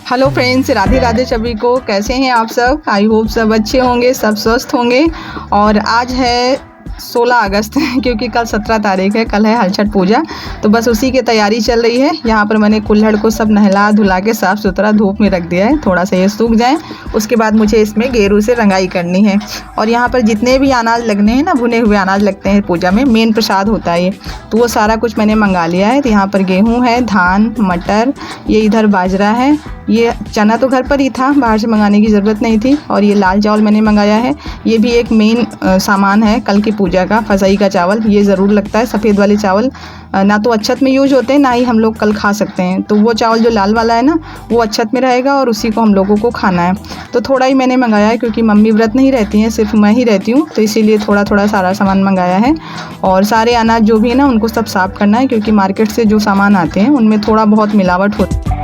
Hello friends, Radhe Radhe सभी को। कैसे हैं आप सब? आई होप सब अच्छे होंगे, सब स्वस्थ होंगे। और आज है 16 अगस्त क्योंकि कल 17 तारीख है, कल है हल छठ पूजा। तो बस उसी की तैयारी चल रही है। यहाँ पर मैंने कुल्हड़ को सब नहला धुला के साफ़ सुथरा धूप में रख दिया है, थोड़ा सा ये सूख जाए। उसके बाद मुझे इसमें गेरू से रंगाई करनी है। और यहाँ पर जितने भी अनाज लगने हैं ना, भुने हुए अनाज लगते हैं पूजा में, मेन प्रसाद होता है ये, तो वो सारा कुछ मैंने मंगा लिया है। तो यहाँ पर गेहूँ है, धान, मटर, ये इधर बाजरा है, ये चना तो घर पर ही था, बाहर से मंगाने की ज़रूरत नहीं थी। और ये लाल चावल मैंने मंगाया है। ये भी एक मेन सामान है कल की पूजा का, फसई का चावल। ये ज़रूर लगता है, सफ़ेद वाले चावल ना तो अक्षत में यूज होते हैं, ना ही हम लोग कल खा सकते हैं। तो वो चावल जो लाल वाला है ना, वो अक्षत में रहेगा और उसी को हम लोगों को खाना है। तो थोड़ा ही मैंने मंगाया है क्योंकि मम्मी व्रत नहीं रहती हैं, सिर्फ मैं ही रहती हूँ, तो इसीलिए थोड़ा थोड़ा सारा सामान मंगाया है। और सारे अनाज जो भी है ना, उनको सब साफ़ करना है क्योंकि मार्केट से जो सामान आते हैं उनमें थोड़ा बहुत मिलावट होती है।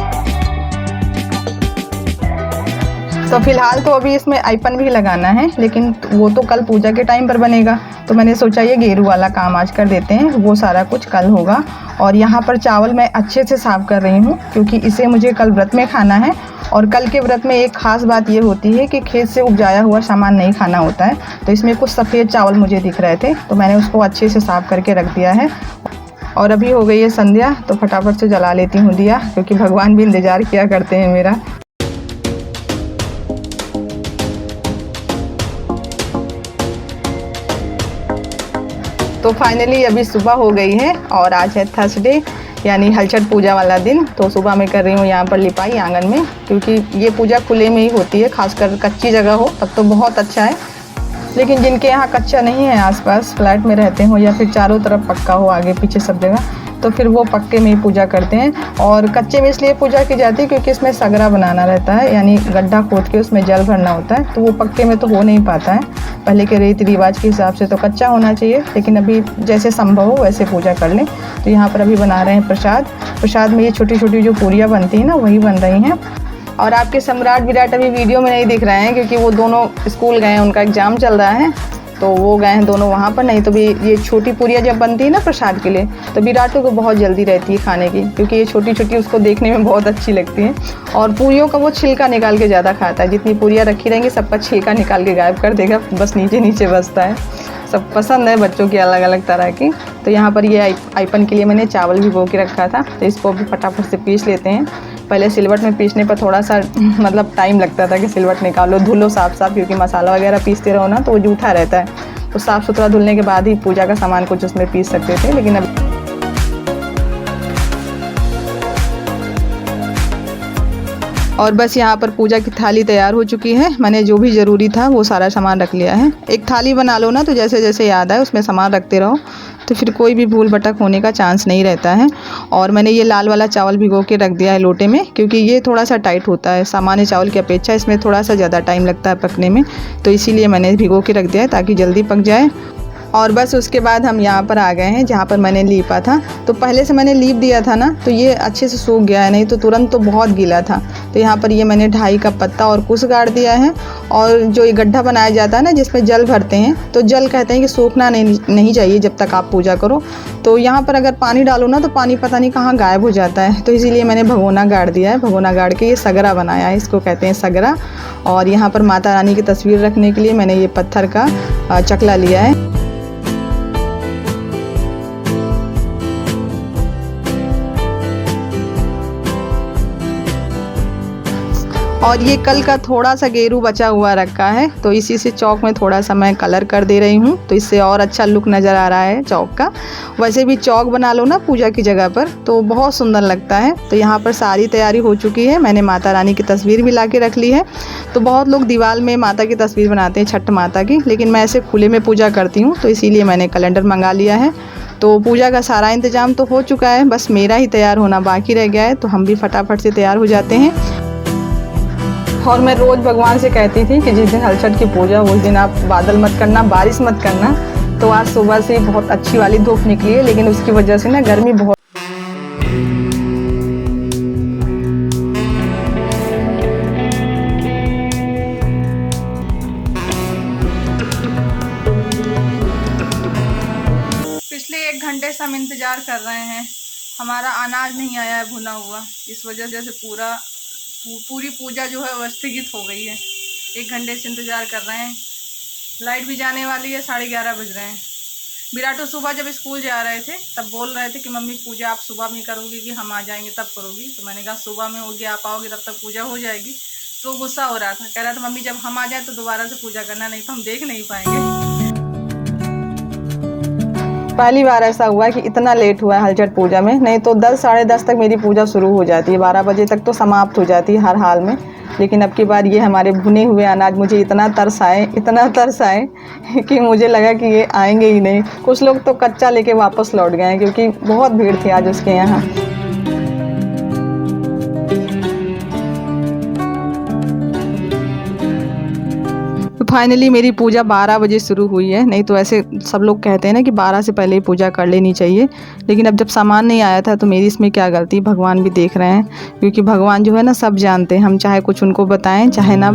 तो फ़िलहाल तो अभी इसमें आइपन भी लगाना है, लेकिन वो तो कल पूजा के टाइम पर बनेगा। तो मैंने सोचा ये गेरू वाला काम आज कर देते हैं, वो सारा कुछ कल होगा। और यहाँ पर चावल मैं अच्छे से साफ़ कर रही हूँ क्योंकि इसे मुझे कल व्रत में खाना है। और कल के व्रत में एक ख़ास बात ये होती है कि खेत से उपजाया हुआ सामान नहीं खाना होता है। तो इसमें कुछ सफ़ेद चावल मुझे दिख रहे थे, तो मैंने उसको अच्छे से साफ़ करके रख दिया है। और अभी हो गई है संध्या, तो फटाफट से जला लेती हूँ दिया, क्योंकि भगवान भी इंतज़ार किया करते हैं मेरा। तो फाइनली अभी सुबह हो गई है और आज है थर्सडे, यानी हल छठ पूजा वाला दिन। तो सुबह मैं कर रही हूँ यहाँ पर लिपाई आंगन में, क्योंकि ये पूजा खुले में ही होती है, खासकर कच्ची जगह हो तब तो बहुत अच्छा है। लेकिन जिनके यहाँ कच्चा नहीं है, आसपास फ्लैट में रहते हो या फिर चारों तरफ पक्का हो, आगे पीछे सब जगह, तो फिर वो पक्के में ही पूजा करते हैं। और कच्चे में इसलिए पूजा की जाती है क्योंकि इसमें सगरा बनाना रहता है, यानी गड्ढा खोद के उसमें जल भरना होता है। तो वो पक्के में तो हो नहीं पाता है, पहले के रीति रिवाज के हिसाब से तो कच्चा होना चाहिए, लेकिन अभी जैसे संभव हो वैसे पूजा कर लें। तो यहाँ पर अभी बना रहे हैं प्रसाद में ये छोटी छोटी जो पूरियाँ बनती हैं ना, वही बन रही हैं। और आपके सम्राट विराट अभी वीडियो में नहीं दिख रहे हैं क्योंकि वो दोनों स्कूल गए हैं, उनका एग्ज़ाम चल रहा है, तो वो गए हैं दोनों वहाँ पर। नहीं तो भी ये छोटी पूरियाँ जब बनती है ना प्रसाद के लिए, तो विराटों को बहुत जल्दी रहती है खाने की, क्योंकि ये छोटी छोटी उसको देखने में बहुत अच्छी लगती हैं। और पूरियों का वो छिलका निकाल के ज़्यादा खाता है, जितनी पूरियाँ रखी रहेंगी सबका छिलका निकाल के गायब कर देगा, बस नीचे नीचे बचता है। सब पसंद है बच्चों की अलग अलग तरह की। तो यहाँ पर ये आइपन के लिए मैंने चावल भिगो के रखा था, तो इसको भी फटाफट से पीस लेते हैं। पहले सिलवट में पीसने पर थोड़ा सा मतलब टाइम लगता था कि सिलवट निकालो, धुलो साफ क्योंकि मसाला वगैरह पीसते रहो ना तो वो जूठा रहता है। तो साफ़ सुथरा धुलने के बाद ही पूजा का सामान कुछ उसमें पीस सकते थे, लेकिन अब और बस यहाँ पर पूजा की थाली तैयार हो चुकी है। मैंने जो भी ज़रूरी था वो सारा सामान रख लिया है। एक थाली बना लो ना, तो जैसे जैसे याद आए उसमें सामान रखते रहो, तो फिर कोई भी भूल भटक होने का चांस नहीं रहता है। और मैंने ये लाल वाला चावल भिगो के रख दिया है लोटे में, क्योंकि ये थोड़ा सा टाइट होता है, सामान्य चावल की अपेक्षा इसमें थोड़ा सा ज़्यादा टाइम लगता है पकने में, तो इसीलिए मैंने भिगो के रख दिया है ताकि जल्दी पक जाए। और बस उसके बाद हम यहाँ पर आ गए हैं जहाँ पर मैंने लीपा था। तो पहले से मैंने लीप दिया था ना, तो ये अच्छे से सूख गया है, नहीं तो तुरंत तो बहुत गीला था। तो यहाँ पर ये मैंने 2.5 कप पत्ता और कुछ गाड़ दिया है। और जो ये गड्ढा बनाया जाता है ना जिसमें जल भरते हैं, तो जल कहते हैं कि सूखना नहीं चाहिए जब तक आप पूजा करो। तो यहाँ पर अगर पानी डालो ना तो पानी पता नहीं कहाँ गायब हो जाता है, तो इसीलिए मैंने भगोना गाड़ दिया है। भगोना गाड़ के ये सगरा बनाया है, इसको कहते हैं सगरा। और यहाँ पर माता रानी की तस्वीर रखने के लिए मैंने ये पत्थर का चकला लिया है। और ये कल का थोड़ा सा गेरू बचा हुआ रखा है, तो इसी से चौक में थोड़ा सा मैं कलर कर दे रही हूँ, तो इससे और अच्छा लुक नज़र आ रहा है चौक का। वैसे भी चौक बना लो ना पूजा की जगह पर तो बहुत सुंदर लगता है। तो यहाँ पर सारी तैयारी हो चुकी है, मैंने माता रानी की तस्वीर भी ला के रख ली है। तो बहुत लोग दीवार में माता की तस्वीर बनाते हैं, छठ माता की, लेकिन मैं ऐसे खुले में पूजा करती हूँ, तो इसीलिए मैंने कैलेंडर मंगा लिया है। तो पूजा का सारा इंतज़ाम तो हो चुका है, बस मेरा ही तैयार होना बाकी रह गया है, तो हम भी फटाफट से तैयार हो जाते हैं। और मैं रोज़ भगवान से कहती थी कि जिस दिन हल छठ की पूजा उस दिन आप बादल मत करना, बारिश मत करना। तो आज सुबह से बहुत अच्छी वाली धूप निकली है, लेकिन उसकी वजह से ना गर्मी बहुत। पिछले 1 घंटे से हम इंतज़ार कर रहे हैं, हमारा अनाज नहीं आया है भुना हुआ, इस वजह से पूरा पूरी पूजा जो है स्थगित हो गई है। 1 घंटे से इंतज़ार कर रहे हैं। लाइट भी जाने वाली है, 11:30 बज रहे हैं। विराटो सुबह जब स्कूल जा रहे थे तब बोल रहे थे कि मम्मी पूजा आप सुबह में करोगी कि हम आ जाएंगे तब करोगी। तो मैंने कहा सुबह में होगी, आप आओगे तब तक पूजा हो जाएगी। तो गुस्सा हो रहा था, कह रहा था मम्मी जब हम आ जाए तो दोबारा से पूजा करना, नहीं तो हम देख नहीं पाएंगे। पहली बार ऐसा हुआ कि इतना लेट हुआ है हलचट पूजा में, नहीं तो 10 साढ़े 10 तक मेरी पूजा शुरू हो जाती है, 12 बजे तक तो समाप्त हो जाती है हर हाल में। लेकिन अब की बार ये हमारे भुने हुए अनाज मुझे इतना तरस आए कि मुझे लगा कि ये आएंगे ही नहीं। कुछ लोग तो कच्चा लेके वापस लौट गए हैं क्योंकि बहुत भीड़ थी आज उसके यहाँ। तो फाइनली मेरी पूजा 12 बजे शुरू हुई है। नहीं तो ऐसे सब लोग कहते हैं ना कि 12 से पहले ही पूजा कर लेनी चाहिए, लेकिन अब जब सामान नहीं आया था तो मेरी इसमें क्या गलती, भगवान भी देख रहे हैं। क्योंकि भगवान जो है ना सब जानते हैं, हम चाहे कुछ उनको बताएं चाहे ना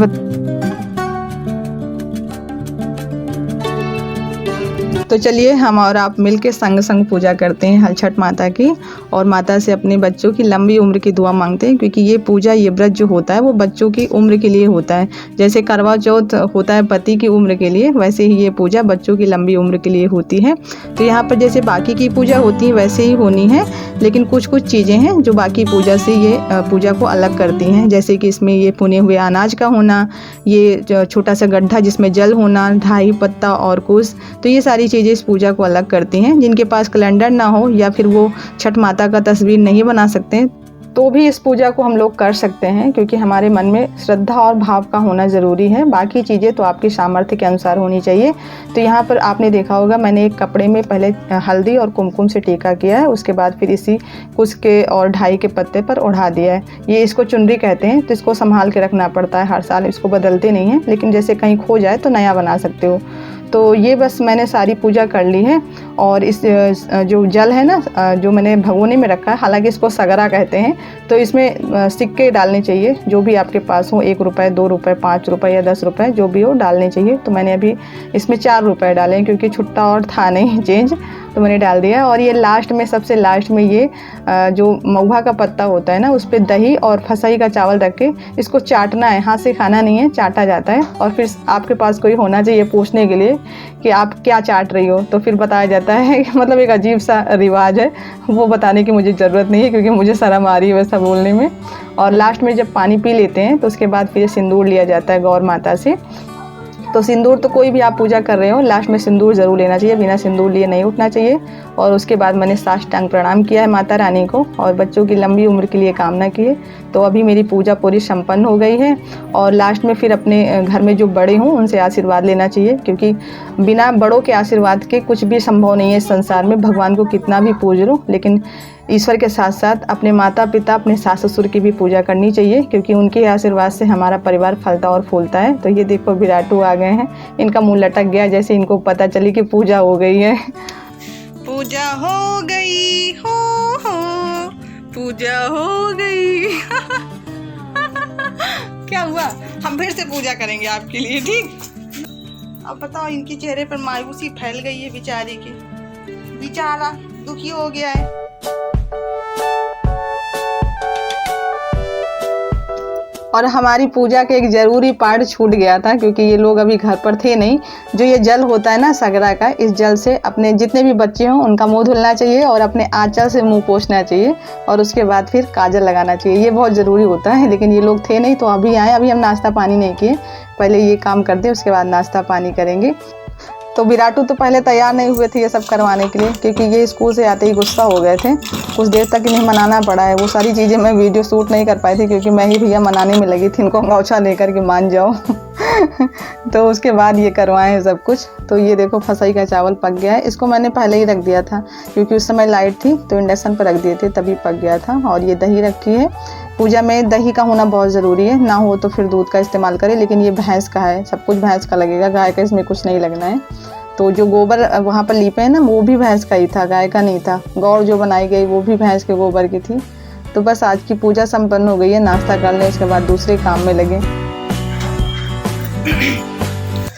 तो चलिए हम और आप मिलके संग संग पूजा करते हैं हलछठ माता की, और माता से अपने बच्चों की लंबी उम्र की दुआ मांगते हैं। क्योंकि ये पूजा, ये व्रत जो होता है वो बच्चों की उम्र के लिए होता है। जैसे करवा चौथ होता है पति की उम्र के लिए, वैसे ही ये पूजा बच्चों की लंबी उम्र के लिए होती है। तो यहाँ पर जैसे बाकी की पूजा होती है वैसे ही होनी है, लेकिन कुछ चीज़ें हैं जो बाकी पूजा से ये पूजा को अलग करती हैं। जैसे कि इसमें ये पुने हुए अनाज का होना, ये छोटा सा गड्ढा जिसमें जल होना, ढाई पत्ता और कुश, तो ये सारी चीज़ें इस पूजा को अलग करती हैं। जिनके पास कैलेंडर ना हो या फिर वो छठ माता का तस्वीर नहीं बना सकते तो भी इस पूजा को हम लोग कर सकते हैं, क्योंकि हमारे मन में श्रद्धा और भाव का होना ज़रूरी है। बाकी चीज़ें तो आपकी सामर्थ्य के अनुसार होनी चाहिए। तो यहाँ पर आपने देखा होगा मैंने एक कपड़े में पहले हल्दी और कुमकुम से टीका किया है, उसके बाद फिर इसी कुश के और ढाई के पत्ते पर ओढ़ा दिया है। ये इसको चुनरी कहते हैं, तो इसको संभाल के रखना पड़ता है, हर साल इसको बदलते नहीं हैं, लेकिन जैसे कहीं खो जाए तो नया बना सकते हो। तो ये बस मैंने सारी पूजा कर ली है। और इस जो जल है ना जो मैंने भगोने में रखा है, हालांकि इसको सगरा कहते हैं, तो इसमें सिक्के डालने चाहिए जो भी आपके पास हो, 1 रुपये, 2 रुपये, 5 रुपये या 10 रुपये जो भी हो डालने चाहिए। तो मैंने अभी इसमें 4 रुपये डाले हैं क्योंकि छुट्टा और था नहीं चेंज, तो मैंने डाल दिया। और ये लास्ट में, सबसे लास्ट में ये जो महुआ का पत्ता होता है ना, उस पर दही और फसाई का चावल रख के इसको चाटना है, हाथ से खाना नहीं है, चाटा जाता है। और फिर आपके पास कोई होना चाहिए पूछने के लिए कि आप क्या चाट रही हो, तो फिर बताया जाता है। मतलब एक अजीब सा रिवाज है, वो बताने की मुझे ज़रूरत नहीं है क्योंकि मुझे शर्म आ रही है वैसा बोलने में। और लास्ट में जब पानी पी लेते हैं तो उसके बाद फिर सिंदूर लिया जाता है गौर माता से। तो सिंदूर तो कोई भी आप पूजा कर रहे हो लास्ट में सिंदूर ज़रूर लेना चाहिए, बिना सिंदूर लिए नहीं उठना चाहिए। और उसके बाद मैंने साष्टांग प्रणाम किया है माता रानी को और बच्चों की लंबी उम्र के लिए कामना की है। तो अभी मेरी पूजा पूरी संपन्न हो गई है। और लास्ट में फिर अपने घर में जो बड़े हों उनसे आशीर्वाद लेना चाहिए, क्योंकि बिना बड़ों के आशीर्वाद के कुछ भी संभव नहीं है इस संसार में। भगवान को कितना भी पूज लो, लेकिन ईश्वर के साथ साथ अपने माता पिता, अपने सास ससुर की भी पूजा करनी चाहिए, क्योंकि उनके आशीर्वाद से हमारा परिवार फलता और फूलता है। तो ये देखो विराटू आ गए हैं, इनका मुंह लटक गया जैसे इनको पता चली कि पूजा हो गई है। पूजा हो गई हो, पूजा हो गई। क्या हुआ, हम फिर से पूजा करेंगे आपके लिए, ठीक। अब बताओ, इनके चेहरे पर मायूसी फैल गई है बेचारी की, बेचारा दुखी हो गया है। और हमारी पूजा के एक ज़रूरी पार्ट छूट गया था, क्योंकि ये लोग अभी घर पर थे नहीं। जो ये जल होता है ना सगरा का, इस जल से अपने जितने भी बच्चे हों उनका मुंह धुलना चाहिए और अपने आंचल से मुंह पोंछना चाहिए, और उसके बाद फिर काजल लगाना चाहिए। ये बहुत ज़रूरी होता है, लेकिन ये लोग थे नहीं तो अभी आए। अभी हम नाश्ता पानी नहीं किए, पहले ये काम करते हैं उसके बाद नाश्ता पानी करेंगे। तो विराटू तो पहले तैयार नहीं हुए थे ये सब करवाने के लिए, क्योंकि ये स्कूल से आते ही गुस्सा हो गए थे। कुछ देर तक इन्हें मनाना पड़ा है। वो सारी चीज़ें मैं वीडियो शूट नहीं कर पाई थी, क्योंकि मैं ही भैया मनाने में लगी थी इनको अंगौछा लेकर के मान जाओ। तो उसके बाद ये करवाएं हैं सब कुछ। तो ये देखो फसाई का चावल पक गया है। इसको मैंने पहले ही रख दिया था, क्योंकि उस समय लाइट थी तो इंडक्शन पर रख दिए थे, तभी पक गया था। और ये दही रखी है। पूजा में दही का होना बहुत ज़रूरी है, ना हो तो फिर दूध का इस्तेमाल करें, लेकिन ये भैंस का है, सब कुछ भैंस का लगेगा, गाय का इसमें कुछ नहीं लगना है। तो जो गोबर वहाँ पर लीपे हैं ना, वो भी भैंस का ही था, गाय का नहीं था। गौर जो बनाई गई वो भी भैंस के गोबर की थी। तो बस आज की पूजा संपन्न हो गई है। नाश्ता कर लें, उसके बाद दूसरे काम में लगे।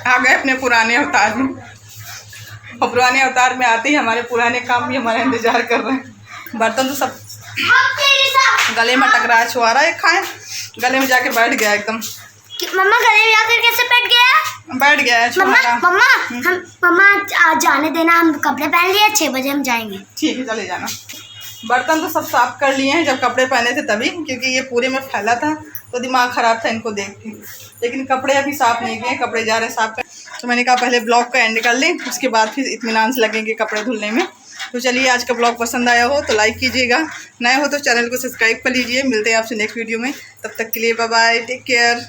आ गए अपने पुराने अवतार में, और पुराने अवतार में आते ही हमारे पुराने काम भी हमारा इंतजार कर रहे हैं। बर्तन तो सब गले में टकराया छुआरा एक खाए, गले में जाके बैठ गया एकदम। मम्मा गले में जाकर कैसे बैठ गया है छुआरा। मम्मा आज जाने देना, हम कपड़े पहन लिए, 6 बजे हम जाएंगे। ठीक है चले जाना। बर्तन तो सब साफ कर लिए हैं, जब कपड़े पहने थे तभी, क्योंकि ये पूरे में फैला था तो दिमाग ख़राब था इनको देख के। लेकिन कपड़े अभी साफ़ नहीं किए, कपड़े जा रहे हैं साफ कर। तो मैंने कहा पहले ब्लॉग का एंड कर लें, उसके बाद फिर इत्मीनान से लगेंगे कपड़े धुलने में। तो चलिए, आज का ब्लॉग पसंद आया हो तो लाइक कीजिएगा, नए हो तो चैनल को सब्सक्राइब कर लीजिए। मिलते हैं आपसे नेक्स्ट वीडियो में, तब तक के लिए बाय बाय, टेक केयर।